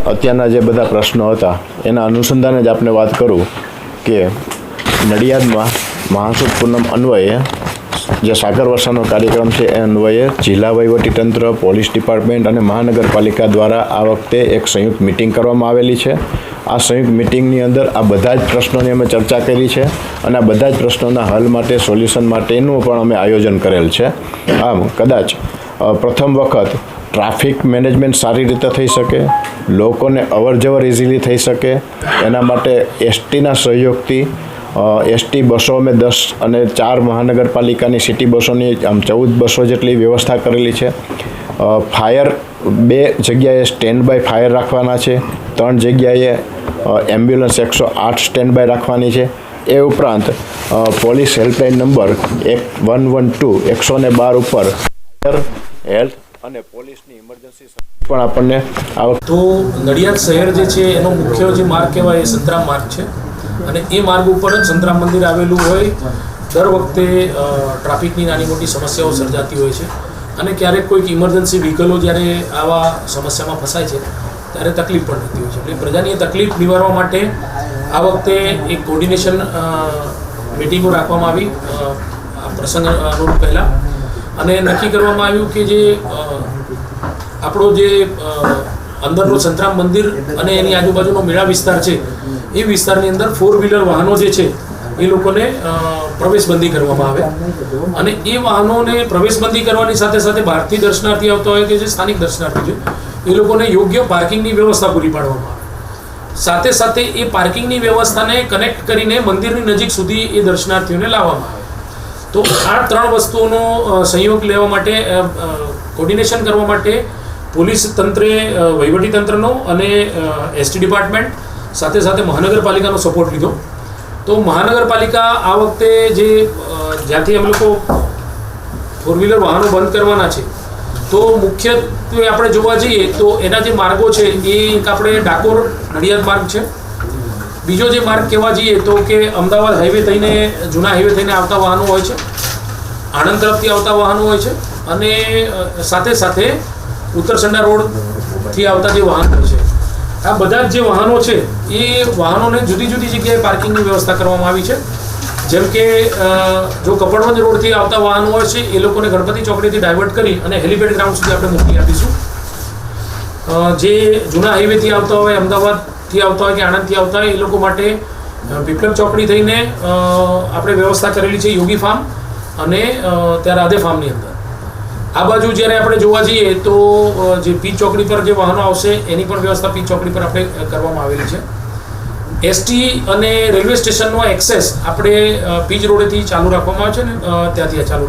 અત્યારના જે બધા પ્રશ્નો હતા એના અનુસંધાને જ આપણે વાત કરું કે નડિયાદમાં મહાસુદ પૂનમ અન્વયે જે સાગર વર્ષાનો કાર્યક્રમ છે એ અન્વયે જિલ્લા વહીવટીતંત્ર, પોલીસ ડિપાર્ટમેન્ટ અને મહાનગરપાલિકા દ્વારા આ વખતે એક સંયુક્ત મિટિંગ કરવામાં આવેલી છે. આ સંયુક્ત મિટિંગની અંદર આ બધા જ પ્રશ્નોની અમે ચર્ચા કરી છે અને આ બધા જ પ્રશ્નોના હલ માટે, સોલ્યુશન માટેનું પણ અમે આયોજન કરેલ છે. આમ કદાચ પ્રથમ વખત ટ્રાફિક મેનેજમેન્ટ સારી રીતે થઈ શકે, લોકોને અવરજવર ઇઝીલી થઈ શકે, એના માટે એસટીના સહયોગથી એસટી બસો અમે 10 અને 4 મહાનગરપાલિકાની સિટી બસોની આમ 14 બસો જેટલી વ્યવસ્થા કરેલી છે. ફાયર 2 જગ્યાએ સ્ટેન્ડ બાય ફાયર રાખવાના છે, 3 જગ્યાએ એમ્બ્યુલન્સ 108 સ્ટેન્ડ બાય રાખવાની છે. એ ઉપરાંત પોલીસ હેલ્પલાઇન નંબર 112 112 ઉપર ફાયર, હેલ્થ અને પોલીસની ઇમરજન્સી પણ આપણને તો નડિયાદ શહેર જે છે એનો મુખ્ય જે માર્ગ કહેવાય એ સંતરામ માર્ગ છે અને એ માર્ગ ઉપર જ સંતરામ મંદિર આવેલું હોય. દર વખતે ટ્રાફિકની નાની મોટી સમસ્યાઓ સર્જાતી હોય છે અને ક્યારેક કોઈક ઇમરજન્સી વ્હીકલો જ્યારે આવા સમસ્યામાં ફસાય છે ત્યારે તકલીફ પણ થતી હોય છે. એટલે પ્રજાની એ તકલીફ નિવારવા માટે આ વખતે એક કોર્ડિનેશન મિટિંગો રાખવામાં આવી આ પ્રસંગ પહેલાં અને નક્કી કરવામાં આવ્યું કે જે આપણો જે અંદરનો સંતરામ મંદિર અને એની આજુબાજુનો મેળા વિસ્તાર છે એ વિસ્તારની અંદર 4-વ્હીલર વાહનો જે છે એ લોકોને પ્રવેશબંધી કરવામાં આવે અને એ વાહનોને પ્રવેશબંધી કરવાની સાથે સાથે બહારથી દર્શનાર્થી આવતા હોય કે જે સ્થાનિક દર્શનાર્થી છે એ લોકોને યોગ્ય પાર્કિંગની વ્યવસ્થા પૂરી પાડવામાં આવે. સાથે સાથે એ પાર્કિંગની વ્યવસ્થાને કનેક્ટ કરીને મંદિરની નજીક સુધી એ દર્શનાર્થીઓને લાવવામાં આવે. તો આ 3 વસ્તુઓનો સહયોગ લેવા માટે, કોર્ડિનેશન કરવા માટે પોલીસ તંત્રે, વહીવટી તંત્રનો અને એસટી ડિપાર્ટમેન્ટ સાથે સાથે મહાનગરપાલિકાનો સપોર્ટ લીધો. તો મહાનગરપાલિકા આ વખતે જે જ્યાંથી અમે લોકો 4-વ્હીલર વાહનો બંધ કરવાના છે તો મુખ્યત્વે આપણે જોવા જઈએ તો એના જે માર્ગો છે એ એક આપણે ડાકોર નડિયાદ માર્ગ છે. બીજો જે માર્ગ કહેવા જઈએ તો કે અમદાવાદ હાઈવે થઈને, જૂના હાઈવે થઈને આવતા વાહનો હોય છે, આણંદ તરફથી આવતા વાહનો હોય છે અને સાથે સાથે ઉત્તરસંડા રોડથી આવતા જે વાહનો છે, આ બધા જ જે વાહનો છે એ વાહનોને જુદી જુદી જગ્યાએ પાર્કિંગની વ્યવસ્થા કરવામાં આવી છે. જેમ કે જો કપડવંજ રોડથી આવતા વાહનો હોય છે એ લોકોને ગણપતિ ચોકડીથી ડાયવર્ટ કરી અને હેલિપેડ ગ્રાઉન્ડ સુધી આપણે મોકલી આપીશું. જે જૂના હાઈવેથી આવતા હોય, અમદાવાદથી આવતા હોય કે આણંદથી આવતા હોય એ લોકો માટે વિપ્લવ ચોકડી થઈને આપણે વ્યવસ્થા કરેલી છે યોગી ફાર્મ અને ત્યાં રાધે ફાર્મની અંદર. આ બાજુ જ્યારે આપણે જોવા જઈએ તો જે પીચ ચોકડી પર જે વાહનો આવશે એની પણ વ્યવસ્થા પીચ ચોકડી પર આપણે કરવામાં આવેલી છે. એસટી અને રેલવે સ્ટેશનનો એક્સેસ આપણે પીચ રોડેથી ચાલુ રાખવામાં આવે છે ને ત્યાંથી ચાલુ